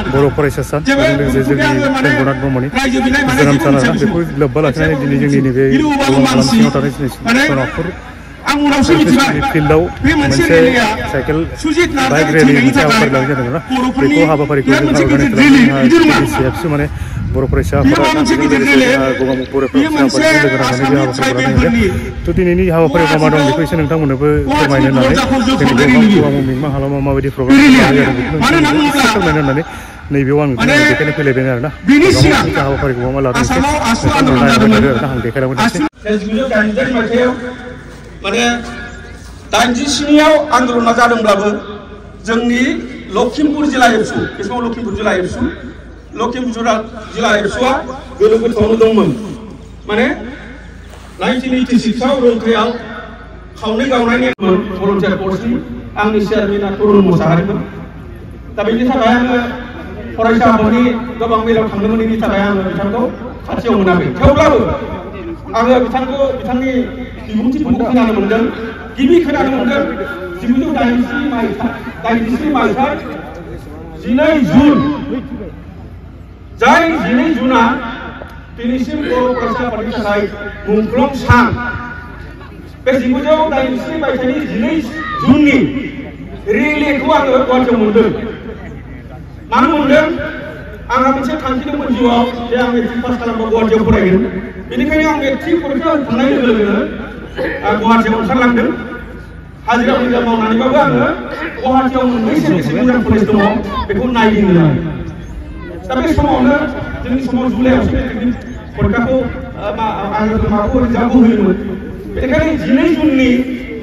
बर' फरायसा सान लोगोसे जोंनि टेंगनाथ ब्रह्मनि जोनोम सान आरो बेखौ लोब्बा लाखिनानै दिनै जोंनि नैबे सिङाव थानाय सनापुर फिल्डआव मोनसे साइकेल बाइक रेलि मोनसे हाबाफारि लानाय जादों ना बेखौ हाबाफारिखौ जों CFC माने बर' फरायसाफोरा गोबां बर' फरायसाफोरजों लोगो नांनानै बे हाबाफारिखौ लानाय जादों थ' दिनैनि हाबाफारियाव मा मा दं बेखौ एसे नोंथांमोननोबो फोरमायनो होननानै जोंनि बे मिंमा हालामाव माबायदि प्रग्राम लानाय जादों बेखौ नोंथांमोननो फोरमायनो होननानै नैबेयाव आं बेखायनो फैलायबाय आरोना हाबाफारिखौ मा लादों एसे नोंथांमोननो आरोना आं देखायलांबाय माने 87आव आन्दलना जादोंब्लाबो जोंनि लखिमपुर जिल्ला एबसु बे समाव लखिमपुर जिल्ला एबसुआ गोलो गोथौआवनो दंमोन माने 1986आव रौथायाव खावनै गावनायनि भलन्टियार फर्सनि आंनि चेयारमेना तरुन मोसाहारिमोन दा बेनि थाखाय आङो फरायसाफोरनि गोबां मेलाव थांदोंमोन बेनि थाखाय आङो बिथांखौ खाथियाव मोनाखै थेवब्लाबो आङो बिथांनि बिबुंथिफोरखौ खोनानो मोनदों गिबि खोनानो मोनदों 1983 मायथाइ 12 जुन जाय 12 जुना दिनैसिम बर' फरायसाफोरनि थाखाय मुंख्लं सान बे 1983 मायथाइनि 12 जुननि रेलिखौ आङो गुवाहाटीआव मोनदों मानो मोनदों आंहा मोनसे थांखि दंमोन जिउआव जे आं मेट्रिक पास खालामबा गुवाहाटीआव फरायगोन बेनिखायनो आं मेट्रिक परीक्षा होखांनाय लोगो लोगोनो गुवाहाटीआव ओंखारलांदों हाजिरा हुजिरा मावनानैबाबो आङो गुवाहाटीआव मोननैसो बेसे मोजां कलेज दङ बेखौ नायगिरनो दा बे समावनो जोंनि समाव जुलाइआवसो मेट्रिकनि परीक्षाखौ माबाखौ रिजाल्टखौ होयोमोन बेनिखायनो 12 जुननि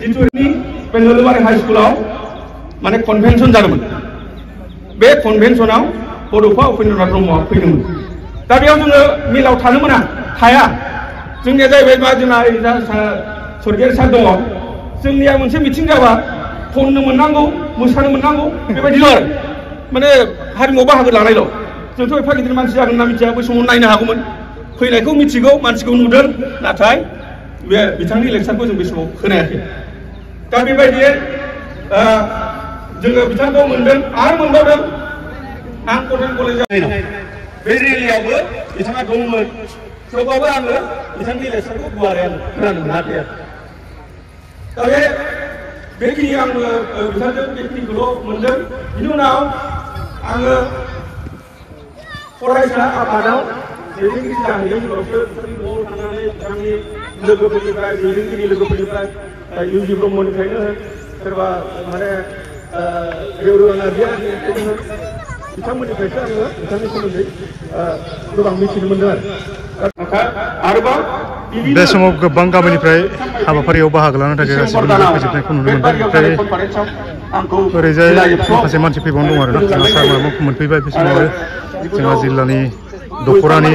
जितु बे नोलोबारि हाई स्कुलाव माने कनभेनसन जादोंमोन बे कनभेनसनाव बड'फा उपेन्द्रनाथ ब्रह्मआ फैदोंमोन दा बेयाव जोङो मिलाव थानो मोना हाया जोंनिया जाहैबाय मा जोंना सरगियारि सान दङ जोंनिया मोनसे मिथिं जाबा खननो मोननांगौ मोसानो मोननांगौ बेबायदिल' आरो माने हारिमुआव बाहागो लानायल' जोंथ' एफा गिदिर मानसि जागोन ना मिथिया बै समाव नायनो हागौमोन फैनायखौ मिथिगौ मानसिखौ नुदों नाथाय बे बिथांनि लेक्सारखौ जों बे समाव खोनायाखै दा बेबायदियै जोङो बिथांखौ मोनदों आरो मोनबावदों आं कटन कलेजाव बे रेलियावबो बिथाङा दंमोन थेवबाबो आङो बिथांनि लेक्सारखौ गुवारै आं खोनानो मोनाखै दा बेखिनि आङो बिथांजों बेखिनिखौल' मोनदों बिनि उनाव आङो फरायसा आफादाव दैदेनगिरि जाहैदों उनावसो न'आव थांनानै बिथांनि लोगोफोरनिफ्राय दैदेनगिरि लोगोफोरनिफ्राय इउजि ब्रह्मनिफ्रायनो सोरबा माने बिथांमोननिफ्रायसो आङो बिथांनि सोमोन्दै गोबां मिथिनो मोनदों आरोबाव बे समाव गोबां गामिनिफ्राय हाबाफारियाव बाहागो लानो थाखाय गासिबो फैजोबनायखौ नुनो मोनदों ओमफ्राय ओरैजाय माखासे मानसि फैबावनो दं आरोना जोंहा सार माबाखौ मोनफैबाय बे समाव जोंहा जिल्लानि दख'रानि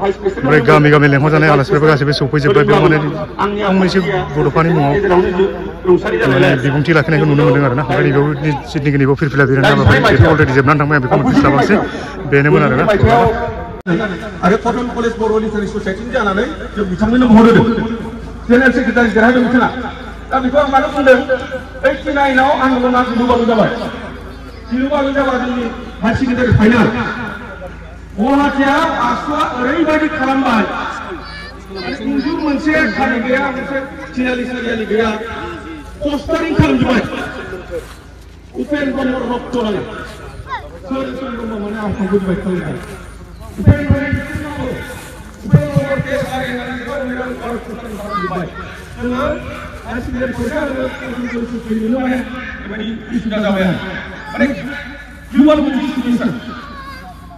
ओमफ्राय गामि गामि लेंहरजानाय आलासिफोरबो गासिबो सफैजोब्बाय बेयाव माने फंनैसो बड'फानि मुङाव माने बिबुंथि लाखिनायखौ नुनो मोनदों आरोना ओमफ्राय नैबेयाव सिडनीनि नैबेयाव फिरफिला बिरनो हाबाफारि बेथ' अलरेडि जोबनानै थांबाय आं बेखौ मोनथिस्लाबासै बेनोमोन आरोना आरो कटन कलेज बर' लिटारेरि ससाइटिनि जानानै जों बिथांमोननो महर होदों जेनेरेल सेक्रेटारि देरहादों बिथाङा दा बेखौ आं मानो बुंदों 89आव आन्दलना गिलु जाबा जोंनि हायार सेकेन्डारि फाइनाल गुवाहाटीआव आसुआ ओरैबायदि खालामबाय इन्जुर मोनसे खालि गैया मोनसे थिनालि सारियालि गैया पस्टारिं खालामजोब्बाय उपेन ब्रह्म रक्त लायो सोर ब्रह्म माने आसामखौ डिभाइड खालामबाय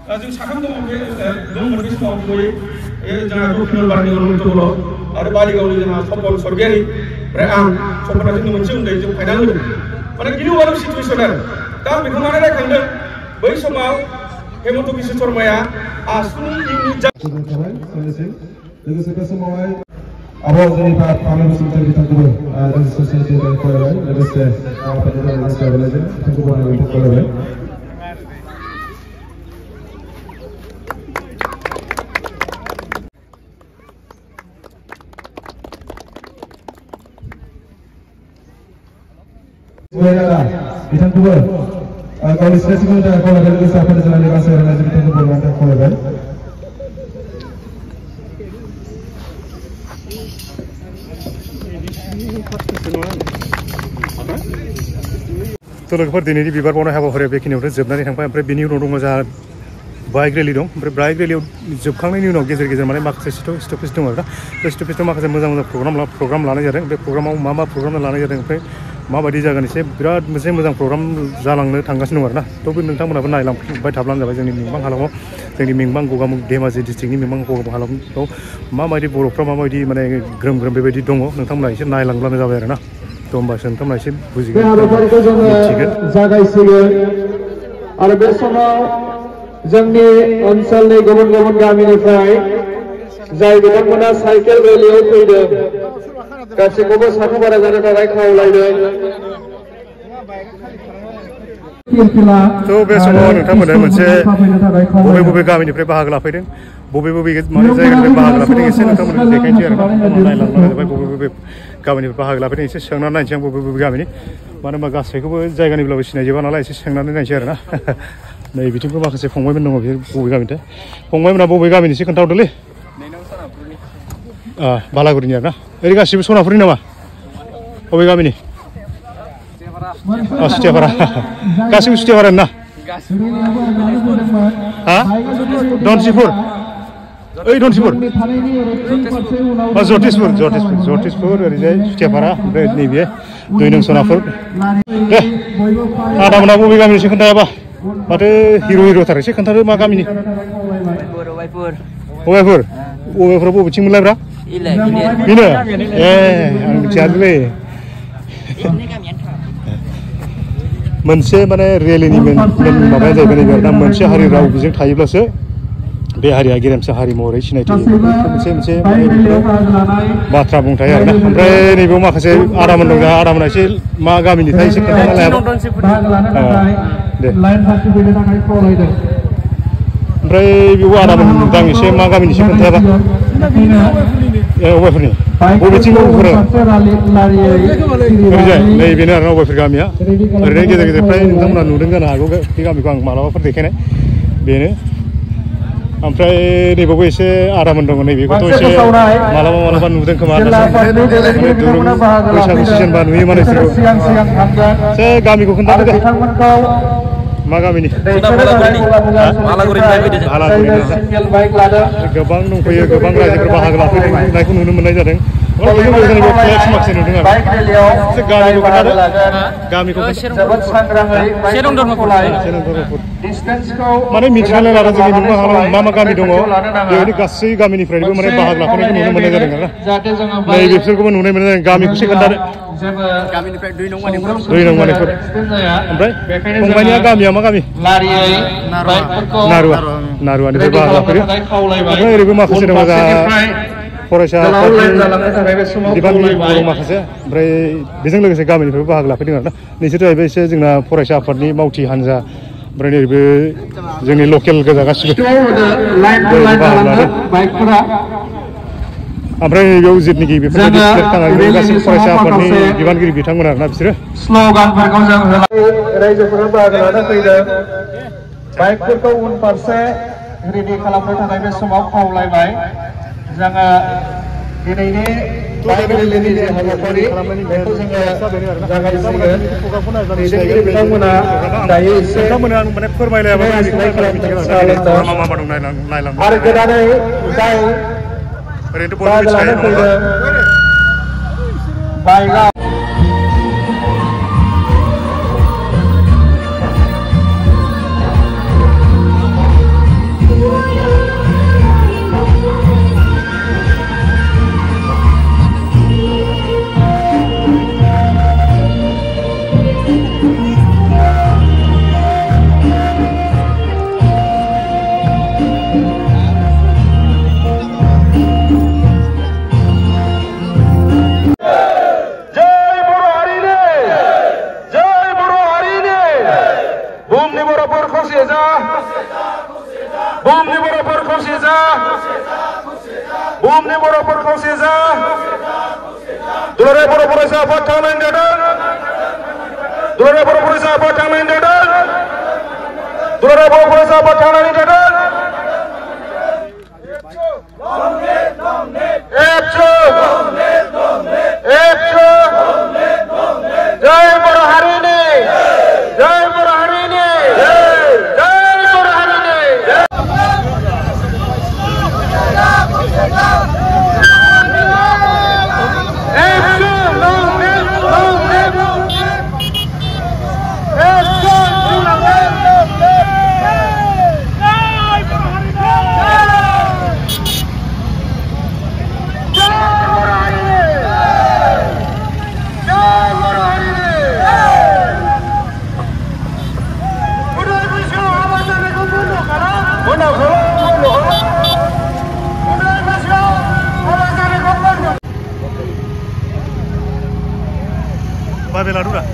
जों साथाम दङ बे मोनसे समाव गयै जोंहा रुफिनुल बारनि अनन्तल आरो बालिगावनि जोंहा सफल सरगियारि ओमफ्राय आं सफला जोंनि मोनसे उन्दै जों फाइनाल होदों माने गिलु बालु सिटुवेसन आरो दा बेखौ माने रायखांदों बै समाव हेमन्त बिश्व शर्माया आसुनि इउनिट लोगोसे बे समावहाय Awal dari Pak Pamit Sultan Ditangkul, registrasi dari Kolej, registrasi pendidikan registrasi Ditangkul dari Kolej. Semuanya Ditangkul. Kalau registrasi kita Kolej registrasi pendidikan registrasi Ditangkul dari Kolej. तो लोगोफोर दिनैनि बिबार बावनाय हाबाफारिया बेखिनियावनो जोबनानै थांबाय ओमफ्राय बिनि उनाव दङ जोंहा बाइक रेलि दं ओमफ्राय बाइक रेलियाव जोबखांनायनि उनाव गेजेर गेजेर माने माखासे स्टपेज दं आरोना बे स्टपेजाव माखासे मोजां मोजां प्रग्राम लानाय जादों बे प्रग्रामाव मा प्रग्राम लानाय जादों ओमफ्राय माबायदि जागोन एसे बिराद मोनसे मोजां प्रग्राम जालांनो थांगासिनो दं आरोना थ' नोंथांमोनाबो नायलांबाय थाब्लानो जाबाय जोंनि मिंबां हालामाव जोंनि मिंबां गगामुग धेमाजि डिस्ट्रिक्टनि मिंबां गगामुग हालामाव माबायदि बर'फ्रा माबायदि माने ग्रोम ग्रोम बेबायदि दङ नोंथांमोना एसे नायलांब्लानो जाबाय आरोना थ' होमबासो नोंथांमोना एसे बुजिगोन जागायसिगोन आरो बे समाव जोंनि ओनसोलनि गुबुन गुबुन गामिनिफ्राय जाय बिथांमोना साइकेल रेलियाव फैदों गासैखौबो साखा बारा जानो थाखाय खावलायदों थ' बे समाव नोंथांमोना मोनसे बबे गामिनिफ्राय बाहागो लाफैदों बबे माने जायगानिफ्राय बाहागो लाफैदों एसे नोंथांमोना देखायनोसै आरोना नायलांब्लानो जाबाय बबे गामिनिफ्राय बाहागो लाफैदों एसे सोंनानै नायनोसै आं बबे गामिनि मानो होनबा गासैखौबो जायगानिब्लाबो सिनायजोबा नालाय एसे सोंनानै नायनोसै आरोना नै बिथिंबो माखासे फंबायमोन दङ बिसोर बबे गामिनिथाय फंबायमोना बबे गामिनि एसे खोन्थाहरदोलै बालागुरिनि आरोना ओरै गासिबो सनापुरनि नामा बबे गामिनि सुथियापारा गासिबो सुथियापारा ना हा धनसिपुर ओइ धनसिपुर जतेसपुर ओरैजाय सुथियापारा ओमफ्राय नैबे 2 नं सनापुर दे आदामोना बबे गामिनि एसे खोन्थायाबा माथो हिर'थार एसे खोन्थादो मा गामिनि अबायपुर बबेथिं मोनलायब्रा बेनो आं मिथियालै मोनसे माने रेलिनि मेन माबाया जाहैबाय नैबे आरोना मोनसे हारि राव बिजों थायोब्लासो बे हारिया गेरेमसा हारि महरै सिनायथि मोनसे बाथ्रा बुंथाय आरोना ओमफ्राय नैबेयाव माखासे आदामोन दं जोंहा आदामोना एसे मा गामिनिथाय एसे खोन्थाना लायाबा दे ओमफ्राय बेयाव आदामोन नुदों आं एसे मा गामिनि एसे खोन्थायाबा अबायपुरनि बबेथिं अबायपुर ओरैजाय नैबेनो आरोना अबायपुर गामिया ओरैनो गेजेर गेजेर फ्राय नोंथांमोना नुदों जानो हागौ बे गामिखौ आं मालाबाफोर देखायनाय बेनो ओमफ्राय नैबावबो एसे आदामोन दङ नैबेखौथ' एसे मालाबा नुदों खोमा बैसागु सिजोनबा नुयो माने एसे गामिखौ खोन्थादो दे मा गामिनि गोबां दंफैयो गोबां रायजोफोर बाहागो लाफैनायखौ नुनो मोननाय जादों माखासे नुदों आरो गामिखौ माने मिथिनानै लादों जोंनि नुनो हालामाव मा गामि दङ बेबायदि गासै गामिनिफ्रायबो माने बाहागो लाफैनायखौ नुनो मोननाय जादों आरोना नै बेफोरखौबो नुनो मोननाय जादों गामिखौसो खोन्थादो गामिनिफ्राय 2 नं मानिफोर ओमफ्राय फंबायनिया गामिया मा गामि नारुवानिफ्राय बाहागो लाफैदों ओमफ्राय ओरैबो माखासे दङ जोंहा फरायसा बिबाननि बर' माखासे ओमफ्राय बेजों लोगोसे गामिनिफ्रायबो बाहागो लाफैदों आरोना नोंसोर जाहैबाय एसे जोंना फरायसा आफादनि मावथि हान्जा ओमफ्राय नैबे जोंनि लकेल गोजा गासिबो ओमफ्राय नैबेयाव जितनिखि बेफोरबायदि सिलेक्ट खालामनानै गासिबो फरायसा आफादनि बिबानगिरि बिथांमोन आरोना बिसोरो स्ल'गानफोरखौ जों रायजोफोरा बाहागो लानो फैदों बाइकफोरखौ उनफारसे रेडि खालामनो थाखाय बे समाव खावलायबाय जोङो दिनैनि बाइक रेलिनि जे हाबाफारि बेखौ जोङो जागायसिगोन दैदेनगिरि बिथांमोना दायो एसे आरो गोदानै जाय बाहागो लानो फैदों बाइकआ खौसेजा दुलाराय बर' फरायसा आफाद थांनायनि जादों दुलाराय बर' फरायसा आफाद थांनायनि जादों दुलाराय बर' फरायसा आफाद थांनायनि जादों जय बर' हारिनि जय बर' हारिनि जय बर' हारिनि Babel Arura.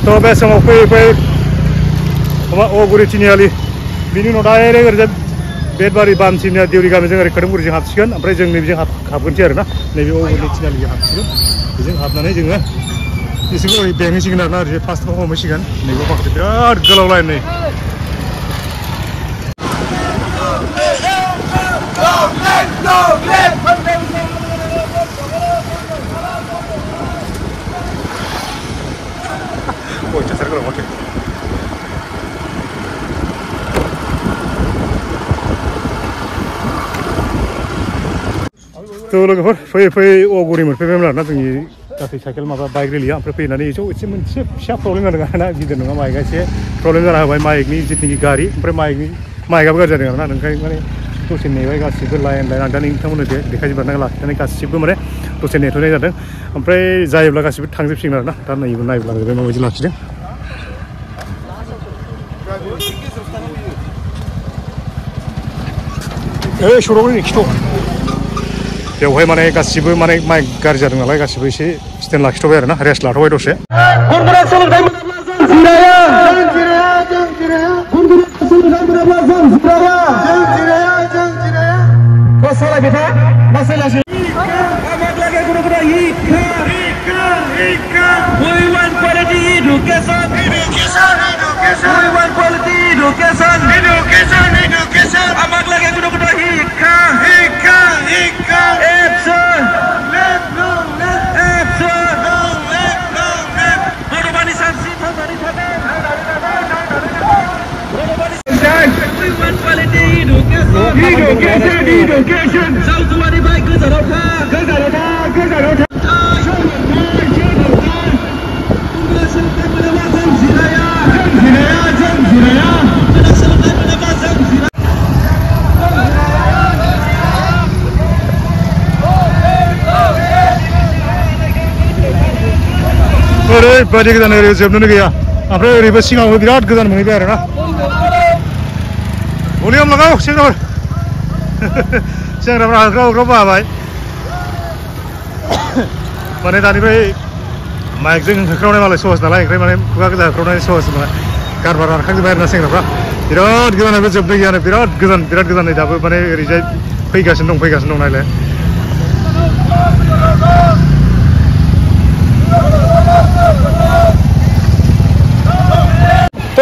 तो बे समाव फैयै माबा अगुरि तिनिआलि बिनि उनाव डाइरेक्ट ओरैजाय बेदबारि बामसिनिया देउरि गामिजों ओरै खोदोमगुरिजों हाबसिगोन ओमफ्राय जों नैबेजों हाबगोनसै आरोना नैबे अगुरि तिनिआलिजों हाबसिगोन बेजों हाबनानै जोङो एसेबो ओरै बेंहैसिगोन आरोना ओरैजाय फार्स्टआव हमहैसिगोन नैबे माखासे बिराद गोलाव लाइन नै अयथासार गोलाव माथो तो लोगोफोर फैयै फैयै अगुरि मोनफैबायमोन आरोना जोंनि गासै साइकेल माबा बाइक रेलिया ओमफ्राय फैनानै एसे मोनसे फिसा प्रब्लेम जादों आरोना गिदिर नङा माइकआ एसे प्रब्लेम जाना होबाय माइकनि जितुनिखि गारि ओमफ्राय माइकआबो गाज्रि जादों आरोना ओंखायनो माने दसे नेबाय गासिबो लाइन आं दा नोंथांमोननो देखायजोबनानै लाखिनानै गासिबो माने दसे नेथ'नाय जादों ओमफ्राय जायोब्ला गासिबो थांजोबसिगोन आरोना दा नायलांजोबबाय माबायदि लाखिदों सौरावनि खिथ' बेवहाय माने गासिबो माने माइक गाज्रि जादों नालाय गासिबो एसे स्टेन्ड लाखिथ'बाय आरोना रेस्ट लाथ'बाय दसे ओरैबायदि गोजान ओरै जोबनोनो गैया ओमफ्राय ओरैबो सिगाङावबो बिराद गोजान मोनहैबाय आरोना भलिउम लागाव सेंग्राफोर सेंग्राफ्रा हाग्रा बाबाय माने दानिफ्राय माइकजों होख्रावनाय मालाय सहज नालाय ओंखाय माने खुगा गोजा होख्रावनाय सहज गारबार रानखांजोब्बाय आरोना सेंग्राफ्रा बिराद गोजानबो जोबनो गैयानो बिराद गोजान नै दाबो माने ओरैजाय फैगासिनो दं नायलाय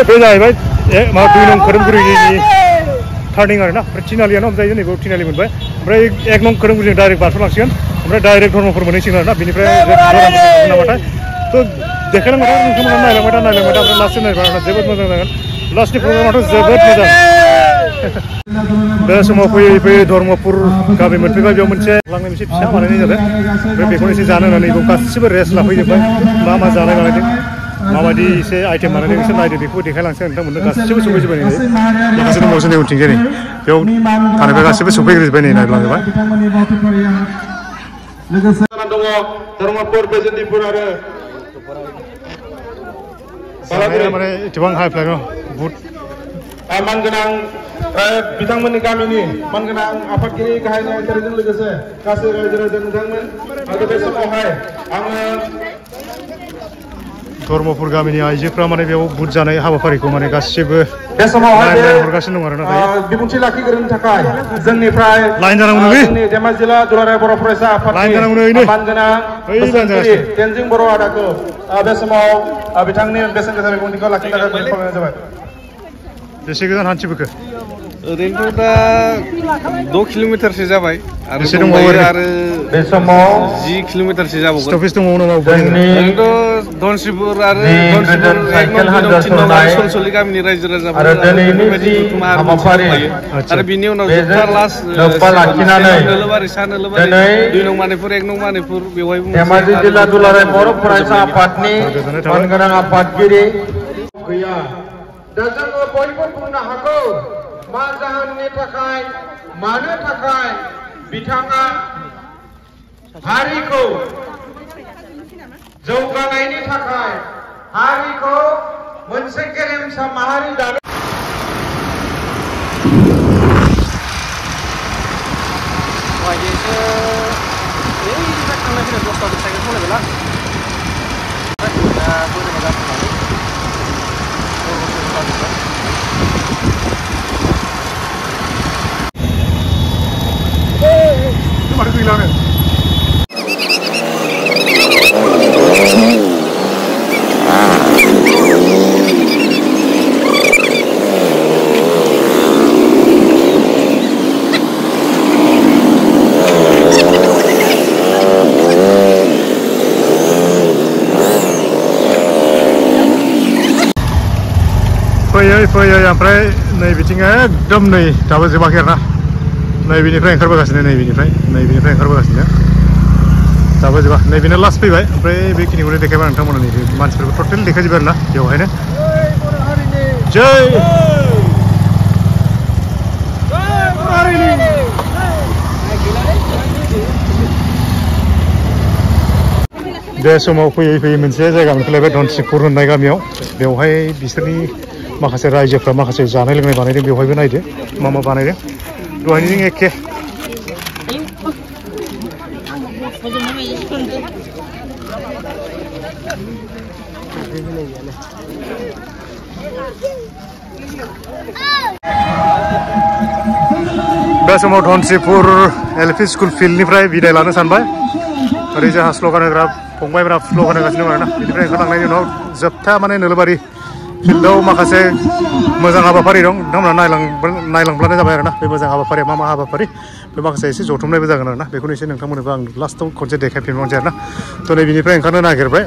बे जाहैबाय माबा 2 नं खोरोमगुरिनि टार्निं आरोना ओमफ्राय तिनालियानो हमजायो नैबे तिनालि मोनबाय ओमफ्राय 1 नं खोरोमगुरिजों डाइरेक्ट बारस'लांसिगोन ओमफ्राय डाइरेक्ट धर्मपुर मोनहैसिगोन आरोना बेनिफ्राय नामाथाय थ' देखायलांबाय था नोंथांमोना नायलांबाय था ओमफ्राय लास्टसिम नायबाय जोबोद मोजां जागोन लास्टनि प्रग्रामाथ' जोबोद मोजां बे समाव फैयै फैयै धर्मपुर गामि मोनफैबाय बेयाव मोनसे लांनाय मोनसे फिसा बानायनाय जादों ओमफ्राय बेखौनो एसे जानो होननानै बेयाव गासिबो रेस्ट लाफैजोब्बाय मा जानाय बानायदों माबायदि एसे आइटेम बानायदों एसे नायदो बेखौबो देखायलांसै नोंथांमोननो गासिबो सफैजोब्बाय नै माखासे दंबावोसो नै उनथिंजाय नै बेयाव थानायफ्रा गासिबो सफैग्रोजोब्बाय नै नायलांजोब्बाय लोगोसे दङ धर्मपुर बेजोंदिपुर आरो माने एसेबां हाइ फ्लाइ बुट मानगोनां बिथांमोननि गामिनि मानगोनां आफादगिरि गाहाय नेहाथारिजों लोगोसे गासै रायजो राजा नोंथांमोन आरो बे समावहाय आङो धर्मपुर गामिनि आइजोफ्रा माने बेयाव बुट जानाय हाबाफारिखौ माने गासिबो बे समावहाय हरगासिनो दं आरो नाथाय बिबुंथि लाखिग्रोनो थाखाय जोंनिफ्राय लाइन जानांगौ जोंनि धेमाजि जिल्ला दुलाराय बर' फरायसा आफादनि मानगोनां बोसोनगिरि तेनजिं बर' आदाखौ बे समाव बिथांनि बेसेन गोसा बिबुंथिखौ लाखिनो थाखाय खावलायनाय जाबाय बेसे गोजान हान्थिबोखो ओरैनोथ' दा 6 किल'मिटारसो जाबाय आरो बे समाव 10 किल'मिटारसो जाबावगोन स्टपेज दङ नामा ओरैनोथ' धनसिपुर आरो सनसलि गामिनि रायजो राजाफोर आरो बिनि उनाव जोबथा लास्ट नोलोबारि सा नोलोबारि 2 नं मानिपुर 1 नं मानिपुर बेवहायबो धेमाजि जिल्ला दुलाराय बर' फरायसा आफादनि मानगोनां आफादगिरि गैया दा जोङो बयबो बुंनो हागौ मा जाहोननि थाखाय मानो थाखाय बिथाङा हारिखौ जौगानायनि थाखाय हारिखौ मोनसे गेरेमसा माहारि दानो माथो गैलानो फैयै ओमफ्राय नै बिथिं एकदम नै दाबो जोबाखै आरोना नैबेनिफ्राय ओंखारबोगासिनो नैबेनिफ्राय ओंखारबोगासिनो दाबो जोबा नैबेनो लास्ट फैबाय ओमफ्राय बेखिनिखौनो देखायबाय नोंथांमोना नैबे मानसिफोरखौ टटेल देखायजोबबाय आरोना बेवहायनो जै बे समाव फैयै फैयै मोनसे जायगा मोनफैलायबाय धनसिपुर होननाय गामियाव बेवहाय बिसोरनि माखासे रायजोफ्रा माखासे जानाय लोंनाय बानायदों बेवहायबो नायदो मा बानायदों दहायनिजों एखे बे समाव धनसिपुर एलपि स्कुल फिल्डनिफ्राय बिदाय लानो सानबाय ओरै जोंहा स्लगान होग्रा फंबायफोरा स्लगान होगासिनो दं आरोना बेनिफ्राय ओंखारलांनायनि उनाव जोबथा माने नोलोबारि फिल्डआव माखासे मोजां हाबाफारि दं नोंथांमोना नायलांब्लानो जाबाय आरोना बे मोजां हाबाफारिया मा हाबाफारि बे माखासे एसे जथुमनायबो जागोन आरोना बेखौनो एसे नोंथांमोननोबो आं लास्टआव खनसे देखायफिनबावनोसै आरोना थ' नै बिनिफ्राय ओंखारनो नागिरबाय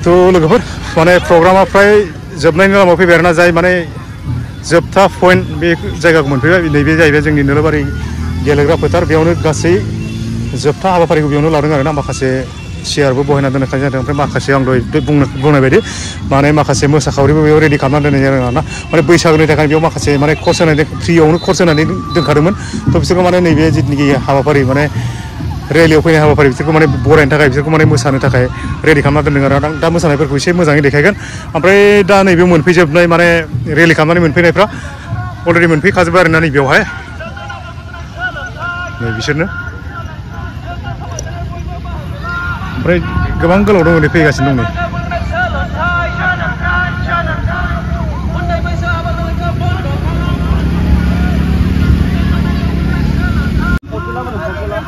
थ' लोगोफोर माने प्रग्रामा फ्राय जोबनायनि लामायाव फैबाय आरोना जाय माने जोबथा पइन्ट बे जायगाखौ मोनफैबाय नैबे जाहैबाय जोंनि नोलोबारि गेलेग्रा फोथार बेयावनो गासै जोबथा हाबाफारिखौ बेयावनो लादों आरोना माखासे चेयारबो बहायना दोननाय जादों ओमफ्राय माखासे आं दहाय बुंनाय बायदि माने माखासे मोसाखावरिबो बेयाव रेडि खालामनानै दोननाय जादों आरोना माने बैसागुनि थाखाय बेयाव माखासे माने कर्स होनानै फ्रियावनो कर्स होनानै दोनखादोंमोन थ' बिसोरखौ माने नैबे जिथुनाखि हाबाफारि माने रेलियाव फैनाय हाबाफारि बिसोरखौ माने बरायनो थाखाय बिसोरखौ माने मोसानो थाखाय रेडि खालामना दोनदों आरो आं दा मोसानायफोरखौ एसे मोजाङै देखायगोन ओमफ्राय दा नैबे मोनफैजोबनाय माने रेलि खालामनानै मोनफैनायफ्रा अलरेडि मोनफैखाजोब्बाय आरोना नैबेयावहाय नै बिसोरनो ओमफ्राय गोबां गोलाव दङ नै फैगासिनो दं नै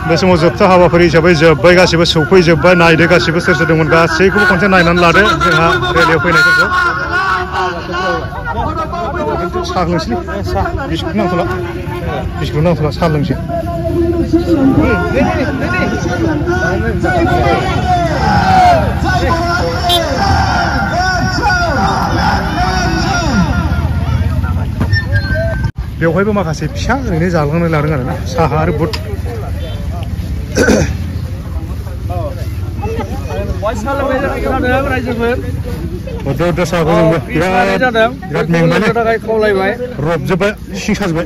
बे समाव जोबथा हाबाफारि हिसाबै जोब्बाय गासिबो सौफैजोब्बाय नायदो गासिबो सोर सोर दंमोन गासैखौबो खनसे नायनानै लादो जोंहा रेलियाव फैनायफोरखौ साहा लोंसै बिस्कुट नांथ'ला साहा लोंसै बेवहायबो माखासे फिसा ओरैनो जालांनो लादों आरोना साहा आरो बुट दा साहाखौ जोंबो बिराद मेंबाय रबजोब्बाय सिं साजोब्बाय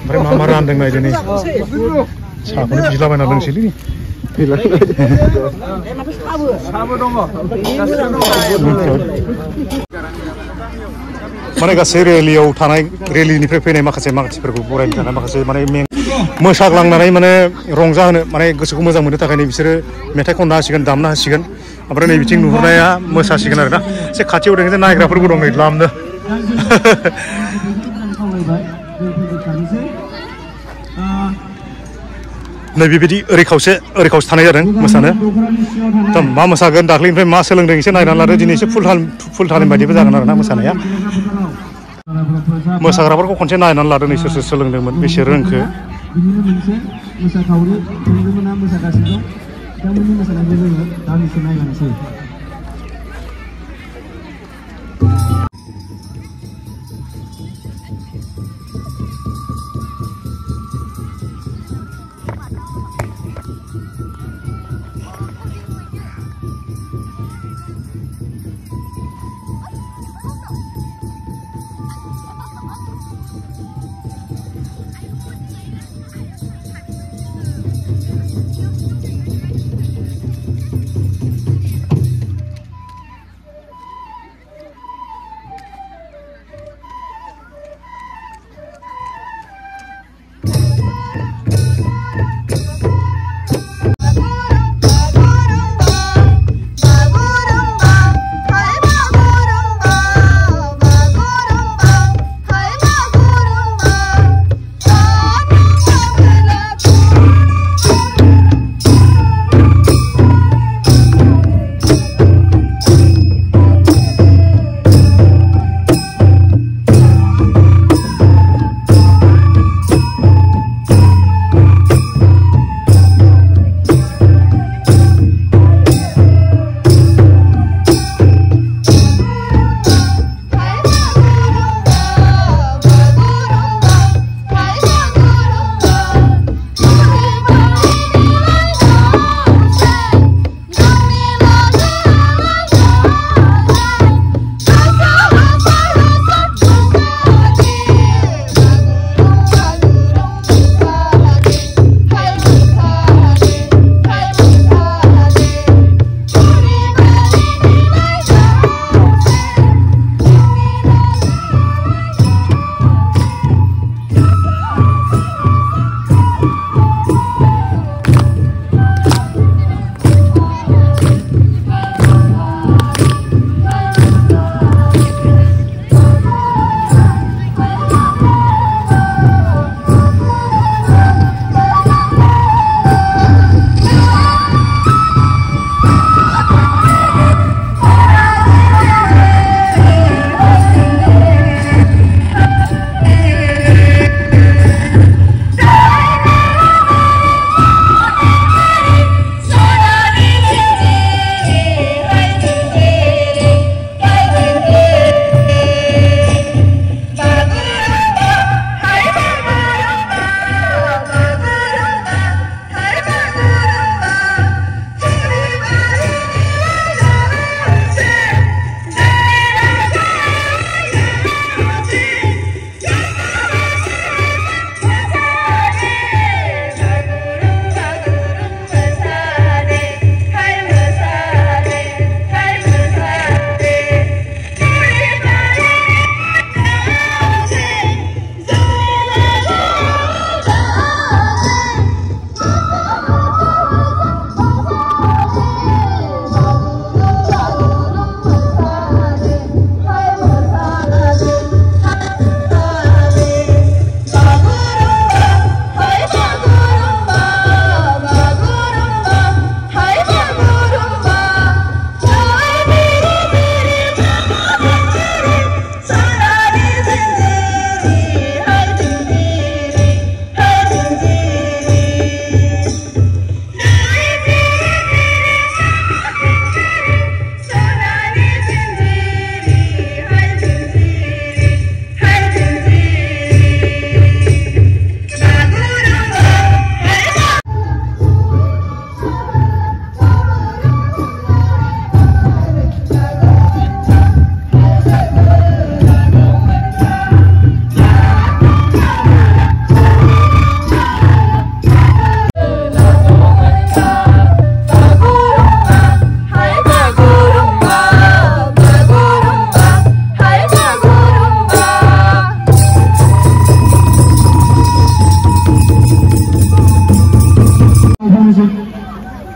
ओमफ्राय मा रानदों नायदो नै साहाखौनो बिलाबायना लोंसैलै माने गासै रेलियाव थानाय रेलिनिफ्राय फैनाय माखासे मानसिफोरखौ बरायनो थाखाय माखासे माने मोसाग्लांनानै माने रंजाहोनो माने गोसोखौ मोजां मोननो थाखाय बिसोरो मेथाइ खननो हासिगोन दामनो हासिगोन ओमफ्राय नै बिथिं नुहुरनाया मोसासिगोन आरोना एसे खाथियाव दङ नायग्राफोरबो दं नै लामनो नै बेबायदि ओरै खावसे थानाय जादों मोसानो दा मा मोसागोन दाख्लैनिफ्राय मा सोलोंदों एसे नायनानै लादो दिनै एसे फुल टाइम बायदिबो जागोन आरोना मोसानाया मोसाग्राफोरखौ खनसे नायनानै लादो नै सोर सोलोंदोंमोन बेसे रोंखो मोसाखावरि बिथांमोना मोसागासिनो दं बिथांमोननि मोसानायखौ जोङो दान्दिसे नायलांसै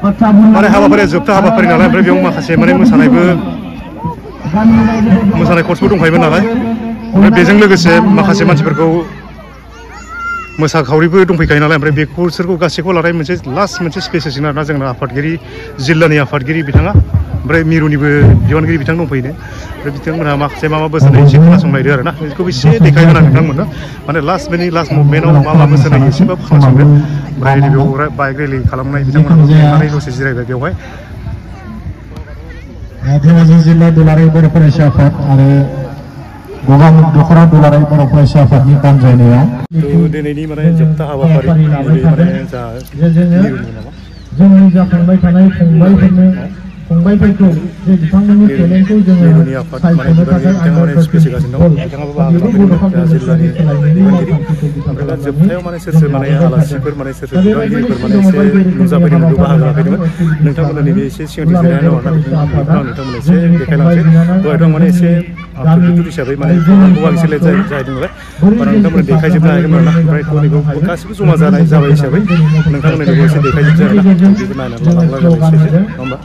माने हाबाफारिया जोबथा हाबाफारि नालाय ओमफ्राय बेयाव माखासे माने मोसानाय कर्सबो दंखायोमोन नालाय ओमफ्राय बेजों लोगोसे माखासे मानसिफोरखौ मोसाखावरिबो दंफैखायो नालाय ओमफ्राय बेखौ गासैखौ लानाय मोनसे लास्ट मोनसे स्पेसिसिन आरोना जोंना आफादगिरि जिल्लानि आफादगिरि बिथाङा ओमफ्राय मिरुनिबो बिबानगिरि बिथां दंफैयो ओमफ्राय बिथांमोनहा माखासे मा बोसोनाय एसे खोनासंलायदो आरोना बेखौ एसे देखायगोन आं नोंथांमोननो माने लास्ट मुभमेन्टआव मा बोसोनाय एसेबाबो खोनासंगोन ओमफ्राय बेयाव बाइक रेलि खालामनाय बिथांमोनहा नेनानै दसे जिरायबाय बेवहाय धेमाजि जिल्ला दुलाराय बर' फरायसा आफाद आरो गगामुख दख'रा दुलाराय बर' फरायसा आफादनि बानजायनायाव दिनैनि माने जोबथा हाबाफारि जोंनि जाखांबाय थानाय फंबायफोरखौ जे बिथांमोननि टेलेन्टखौ जोङो सायख'नो थाखाय जोबथायाव माने सोर माने आलासिफोर माने सोर बिबानगिरिफोर माने एसे नुजाफैदोंमोन बाहागो लाफैदोंमोन नोंथांमोननो नैबे एसे सिगांनि जिरायनानै दङ नोंथांमोन एसे देखायलांसै दहायथ' माने एसे आफादगिरि हिसाबै माने खौरांखौ आं एसे लेट जाहैदों नालाय बारा नोंथांमोन देखायजोबनो हायाखैमोन आरोना ओमफ्राय बेखौ गासिबो जमा जाबाय हिसाबै नोंथांमोननो बेखौ एसे देखायजोबसै आरोना बेखौ नायनानै लानांला जाबाय एसे नङा होमबा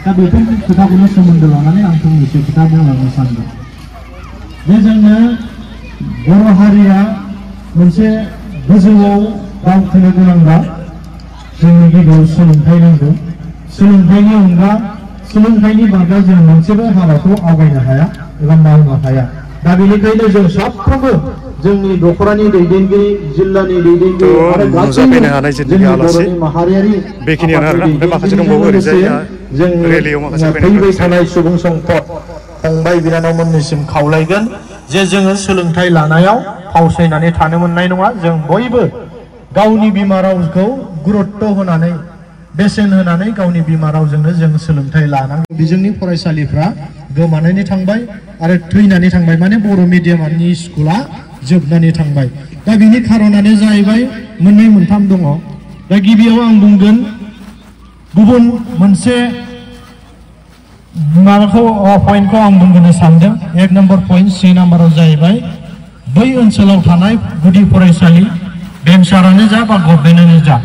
दा बेफोर खोथाखौनो सोमोन्दो लानानै आं फंनैसो खोथा बुंलांनो सानदों जे जोंनो बर' हारिया मोनसे गोजौआव दावखोनो गोनांब्ला जोंनि गिबियाव सोलोंथाइ नांगौ सोलोंथाइनि अनगा सोलोंथाइनि बागै जों मोनसेबो हाबाखौ आवगायनो हाया एबा मावनो हाया दा बेनिखायनो जों साफ्रोमबो जोंनि दख'रानि दैदेनगिरि जिल्लानि दैदेनगिरि आरो गासैबो जोंनि बर'नि माहारियारि बेखिनियानो आरोना ओमफ्राय माखासे दंबावो ओरैजाय रेलियाव माखासे फैबाय थानाय सुबुं सम्पद फंबाय बिनानावमोननिसिम खावलायगोन जे जोङो सोलोंथाइ लानायाव फावसायनानै थानो मोननाय नङा जों बयबो गावनि बिमा रावखौ गुरुत्व होनानै बेसेन होनानै गावनि बिमा रावजोंनो जों सोलोंथाइ लानांगौ बिजोंनि फरायसालिफ्रा गोमानानै थांबाय आरो थैनानै थांबाय माने बर' मिडियामनि स्कुला जोबनानै थांबाय दा बिनि खारनानो जाहैबाय मोननै मोनथाम दङ दा गिबियाव आं बुंगोन गुबुन मोनसे पइन्टखौ आं बुंनो सानदों एक नम्बर पइन्ट से नाम्बाराव जाहैबाय बै ओनसोलाव थानाय गुदि फरायसालि भेन्सारानो जा बा गभर्नमेन्टआनो जा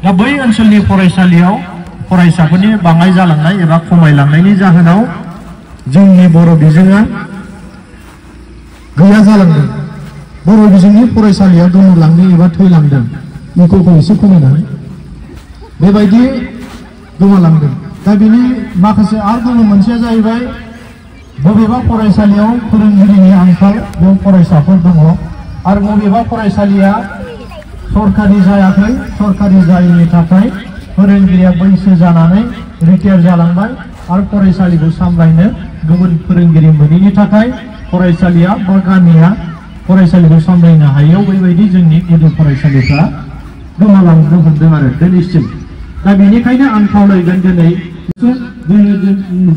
दा बै ओनसोलनि फरायसालियाव फरायसाफोरनि बाङाय जालांनाय एबा खमायलांनायनि जाहोनाव जोंनि बर' बिजोङा गैया जालांदों बर' बिजोंनि फरायसालिया गोमोरलांदों एबा थैलांदों बेखौ एसे खमायनानै बेबायदि गोमालांदों दा बिनि माखासे आरो गुबुन मोनसेया जाहैबाय बबेबा फरायसालियाव फोरोंगिरिनि आंखाल बेयाव फरायसाफोर दङ आरो बबेबा फरायसालिया सरकारि जायाखै सरकारि जायैनि थाखाय फोरोंगिरिया बैसो जानानै रिटायार जालांबाय आरो फरायसालिखौ सामलायनो गुबुन फोरोंगिरि मोनैनि थाखाय फरायसालिया बा गामिया फरायसालिखौ सामलायनो हायैयाव बेबायदि जोंनि गुदि फरायसालिफ्रा गोमालांनो हमदों आरो दिनैसिम दा बेनिखायनो आं खावलायगोन दिनै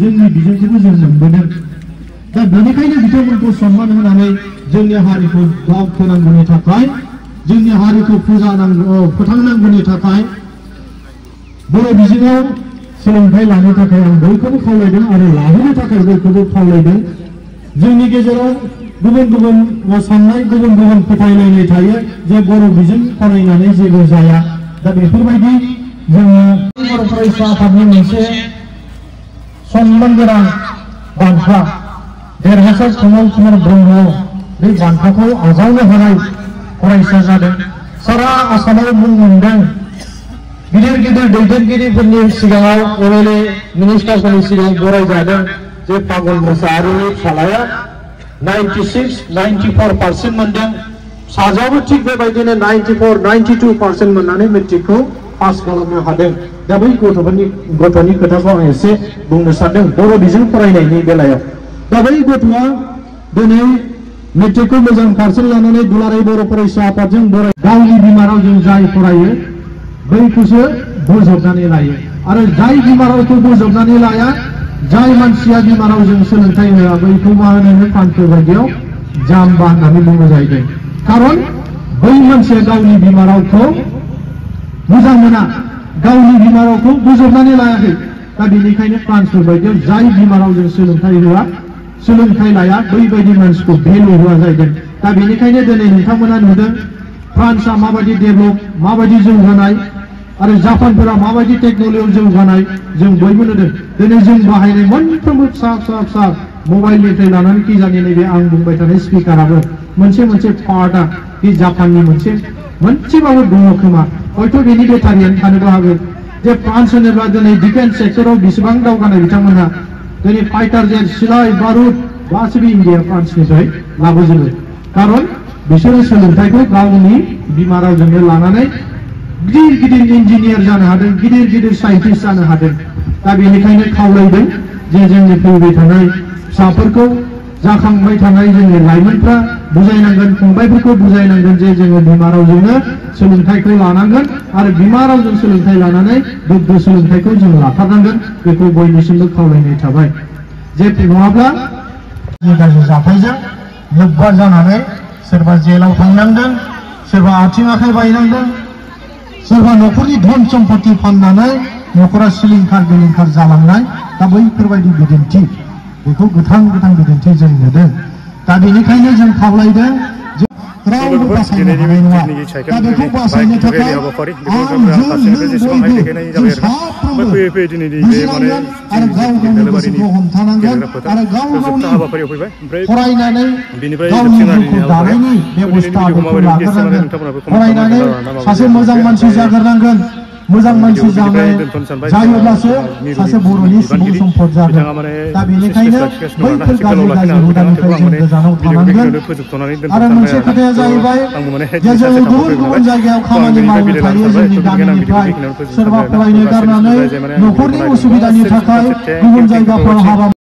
जोंनि बिजोंखौबो जों मोनबोदों दा बेनिखायनो बिथांमोनखौ सनमान होनानै जोंनि हारिखौ दावखोनांगौनि थाखाय जोंनि हारिखौ फोथांनांगौनि थाखाय बर' बिजोङाव सोलोंथाइ लानो थाखाय आं बयखौबो खावलायदों आरो लाहोनो थाखाय बयखौबो खावलायदों जोंनि गेजेराव गुबुन गुबुन साननाय गुबुन गुबुन फोथायलायनाय थायो जे बर' बिजों फरायनानै जेबो जाया दा बेफोरबायदि जोङो बर' फरायसा आफादनि मोनसे सनमान गोनां बान्था देरहासार कमल कुमार ब्रह्म बे बान्थाखौ आजावनो हानाय फरायसा जादों सारा आसामाव मुं मोनदों गिदिर गिदिर दैदेनगिरिफोरनि सिगाङाव एमएलए मिनिस्टारफोरनि सिगाङाव बरायजादों जे पागल मोसाहारिनि फिसालाया 96-94% मोनदों साजाबो थिग बेबायदिनो 94-92% मोननानै मेट्रिकखौ पास खालामनो हादों दा बै गथ'नि खोथाखौ आं एसे बुंनो सानदों बर' बिजों फरायनायनि बेलायाव दा बै गथ'आ दिनै मेट्रिकखौ मोजां पारसेन्ट लानानै दुलाराय बर' फरायसा आफादजों गावनि बिमा रावजों जाय फरायो बैखौसो बोजबनानै लायो आरो जाय बिमा रावखौ बोजबनानै लाया जाय मानसिया बिमा रावजों सोलोंथाइ होआ बैखौ मा होनो कानपुर बायदियाव जाम्बा होननानै बुंनो जाहैदों खारन बै मानसिया गावनि बिमा रावखौ मोजां मोना गावनि बिमा रावखौ बोजबनानै लायाखै दा बेनिखायनो कानपुर बायदियाव जाय बिमा रावजों सोलोंथाइ होआ सोलोंथाइ लाया बैबायदि मानसिखौ भेलु होआ जाहैदों दा बेनिखायनो दिनै नोंथांमोना नुदों फ्रान्सआ माबायदि डेभेलप माबायदि जौगानाय आरो जापानफोरा माबायदि टेक्न'लजियाव जौगानाय जों बयबो नुदों दिनै जों बाहायनाय मोनफ्रोमबो फिसा मबाइलनिफ्राय लानानै कि जानि नैबे आं बुंबाय थानाय स्पिकाराबो मोनसे पार्टआ बे जापाननि मोनसेबाबो दङ खोमा हयथ' बेनि बेटारियानो थानोबो हागौ जे फ्रान्स होनोब्ला दिनै डिफेन्स सेक्टराव बेसेबां दावगानाय बिथांमोनहा दिनै फाइटार जेट सिलाय बारुद गासैबो इन्डिया फ्रान्सनिफ्राय लाबोजोबो खारन बिसोरो सोलोंथाइखौ गावनि बिमा रावजोंनो लानानै गिदिर इन्जिनियार जानो हादों गिदिर साइन्टिस्ट जानो हादों दा बेनिखायनो खावलायदों जे जोंनि फैबाय थानाय फिसाफोरखौ जाखांबाय थानाय जोंनि लाइमोनफ्रा बुजायनांगोन फंबायफोरखौ बुजायनांगोन जे जोङो बिमा रावजोंनो सोलोंथाइखौ लानांगोन आरो बिमा रावजों सोलोंथाइ लानानै गोग्गो सोलोंथाइखौ जों लाथारनांगोन बेखौ बयनिसिमबो खावलायनाय थाबाय जे नङाब्ला गाज्रि जाथायजों लोब्बा जानानै सोरबा जेलाव थांनांदों सोरबा आथिं आखाइ बायनांदों सोरबा न'खरनि धन सम्पति फाननानै न'खरा सिलिंखार जालांनाय दा बैफोरबायदि बिदिन्थि बेखौ गोथां बिदिन्थि जों नुदों दा बेनिखायनो जों खावलायदों रावबो बासायनो हानाय नङा दा बेखौ बासायनो थाखाय बुजिनांगोन आरो गाव गावनि गोसोखौ हमथानांगोन आरो गाव गावनि फरायनानै गावनि जिउखौ दानायनि बेबस्था बेखौ लाग्रोनांगोन फरायनानै सासे मोजां मानसि जाग्रोनांगोन मोजां मानसि जायोब्लासो सासे बर'नि सुबुं सम्पद जागोन दा बेनिखायनो बैफोर गाज्रि हुदानिफ्राय जों गोजानाव थानांगोन आरो मोनसे खोथाया जाहैबाय जे जों गुबुन जायगायाव खामानि मावनो थायो जोंनि गामिनिफ्राय सोरबा फरायनो गारनानै न'खरनि उसुबिदानि थाखाय गुबुन जायगाफ्राव हाबा